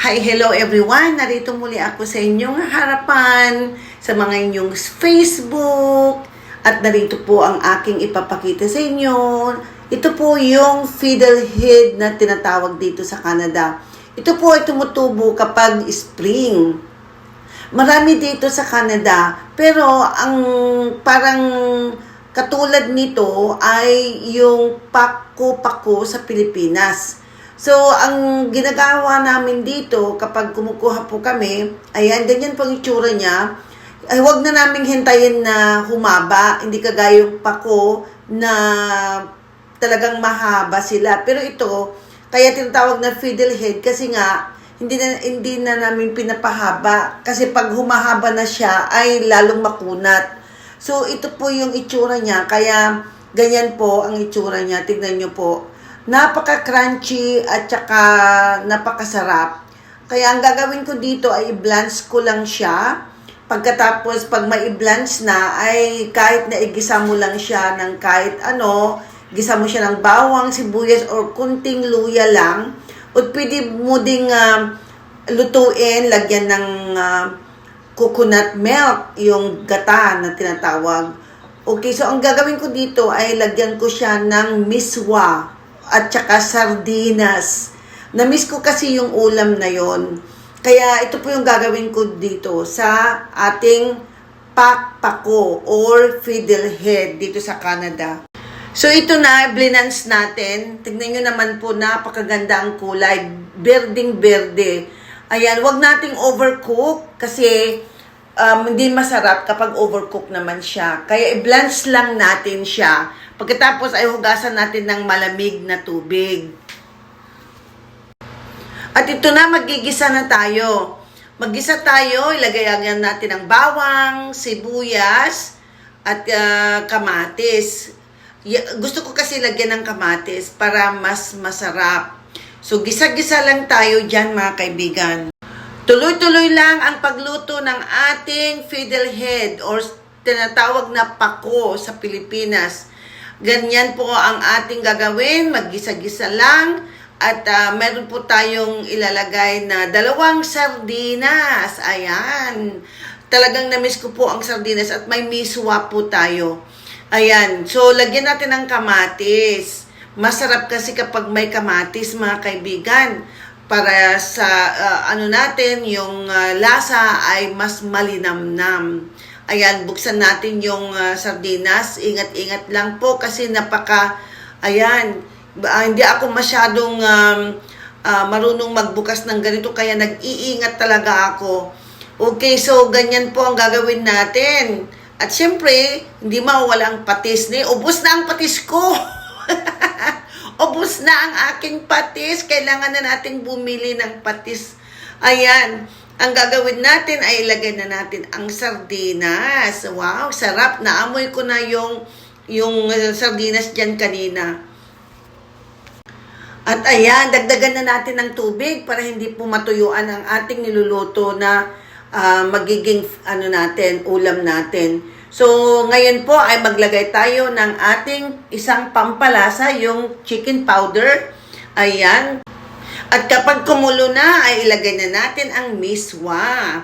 Hi, hello everyone! Narito muli ako sa inyong harapan sa mga inyong Facebook at narito po ang aking ipapakita sa inyo. Ito po yung fiddlehead na tinatawag dito sa Canada. Ito po ay tumutubo kapag spring. Marami dito sa Canada, pero ang parang katulad nito ay yung pako-pako sa Pilipinas. So, ang ginagawa namin dito, kapag kumukuha po kami, ayan, ganyan po ang itsura niya. Ay, huwag na naming hintayin na humaba, hindi kagaya yung pako na talagang mahaba sila. Pero ito, kaya tinatawag na fiddlehead kasi nga, hindi na namin pinapahaba. Kasi pag humahaba na siya, ay lalong makunat. So, ito po yung itsura niya. Kaya, ganyan po ang itsura niya. Tignan nyo po. Napaka-crunchy at saka napakasarap. Kaya ang gagawin ko dito ay i-blanch ko lang siya. Pagkatapos, pag mai-blanch na, ay kahit na igisa mo lang siya ng kahit ano, gisa mo siya ng bawang, sibuyas, or kunting luya lang. O pwede mo ding lutuin, lagyan ng coconut milk, yung gata na tinatawag. Okay, so ang gagawin ko dito ay lagyan ko siya ng miswa at saka sardinas. Na-miss ko kasi yung ulam na yon. Kaya ito po yung gagawin ko dito sa ating pakpako or fiddlehead dito sa Canada. So ito na, blinance natin. Tignan nyo naman po, napakaganda ang kulay. Berding-berde. Ayan, wag nating overcook kasi hindi masarap kapag overcook naman siya. Kaya i-blanch lang natin siya. Pagkatapos ay hugasan natin ng malamig na tubig. At ito na, magigisa na tayo. Maggisa tayo, ilagay natin ang bawang, sibuyas, at kamatis. Gusto ko kasi lagyan ng kamatis para mas masarap. So, gisa-gisa lang tayo dyan mga kaibigan. Tuloy-tuloy lang ang pagluto ng ating fiddlehead or tinatawag na pako sa Pilipinas. Ganyan po ang ating gagawin, maggisa-gisa lang. At meron po tayong ilalagay na 2 sardinas. Ayan. Talagang na-miss ko po ang sardinas at may miswa po tayo. Ayan. So, lagyan natin ng kamatis. Masarap kasi kapag may kamatis, mga kaibigan. Para sa natin, yung lasa ay mas malinamnam. Ayan, buksan natin yung sardinas. Ingat-ingat lang po kasi hindi ako masyadong marunong magbukas ng ganito kaya nag-iingat talaga ako. Okay, so ganyan po ang gagawin natin. At syempre, hindi mawala ang patis. Ubus na ang patis ko. Ubus na ang aking patis. Kailangan na nating bumili ng patis. Ayan. Ang gagawin natin ay ilagay na natin ang sardinas. Wow, sarap. Naamoy ko na yung sardinas dyan kanina. At ayan, dagdagan na natin ng tubig para hindi po matuyuan ang ating niluluto na magiging ulam natin. So, ngayon po ay maglagay tayo ng ating isang pampalasa, yung chicken powder. Ayan. At kapag kumulo na, ay ilagay na natin ang miswa.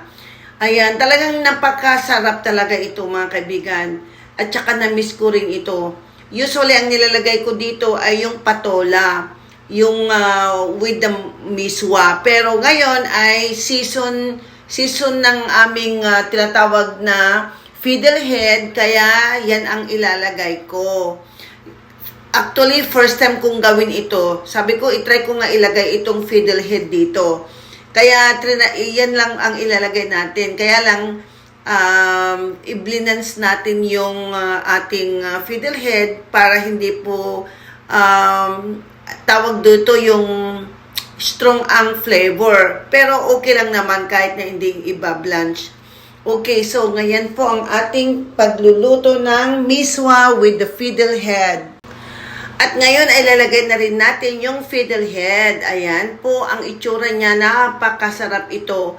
Ayan, talagang napakasarap talaga ito mga kaibigan. At saka na-miss ko rin ito. Usually, ang nilalagay ko dito ay yung patola. Yung with the miswa. Pero ngayon ay season ng aming tinatawag na fiddlehead. Kaya yan ang ilalagay ko. Actually, first time kong gawin ito. Sabi ko, itry ko nga ilagay itong fiddlehead dito. Kaya, yan lang ang ilalagay natin. Kaya lang, i-blinance natin yung ating fiddlehead para hindi po, tawag dito yung strong ang flavor. Pero okay lang naman kahit na hindi iba-blanch. Okay, so ngayon po ang ating pagluluto ng miswa with the fiddlehead. At ngayon ay lalagay na rin natin yung fiddlehead. Ayan po ang itsura niya. Napakasarap ito.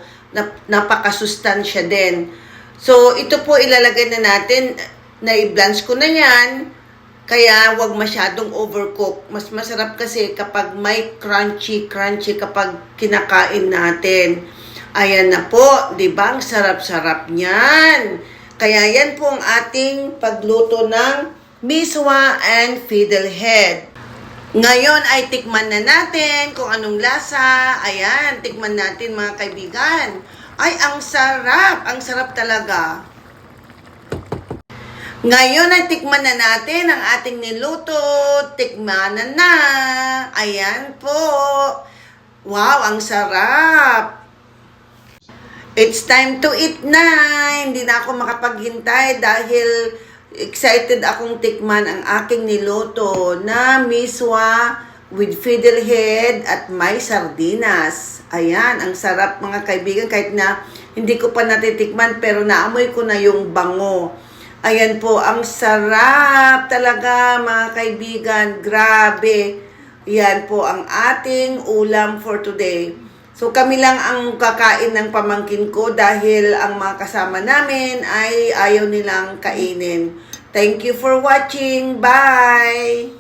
Napakasustansya din. So ito po ilalagay na natin. Na i-blanch ko na yan. Kaya wag masyadong overcook. Mas masarap kasi kapag may crunchy kapag kinakain natin. Ayan na po, di ba? Ang sarap-sarap niyan. Kaya yan po ang ating pagluto ng miswa and fiddlehead. Ngayon ay tikman na natin kung anong lasa. Ayan, tikman natin mga kaibigan. Ay, ang sarap talaga. Ngayon ay tikman na natin ang ating niluto. Tikmanan na. Ayan po. Wow, ang sarap. It's time to eat na. Hindi na ako makapaghintay dahil excited akong tikman ang aking niluto na miswa with fiddlehead at may sardinas. Ayan, ang sarap mga kaibigan kahit na hindi ko pa natitikman pero naamoy ko na yung bango. Ayan po, ang sarap talaga mga kaibigan. Grabe. Yan po ang ating ulam for today. So kami lang ang kakain ng pamangkin ko dahil ang mga kasama namin ay ayaw nilang kainin. Thank you for watching. Bye!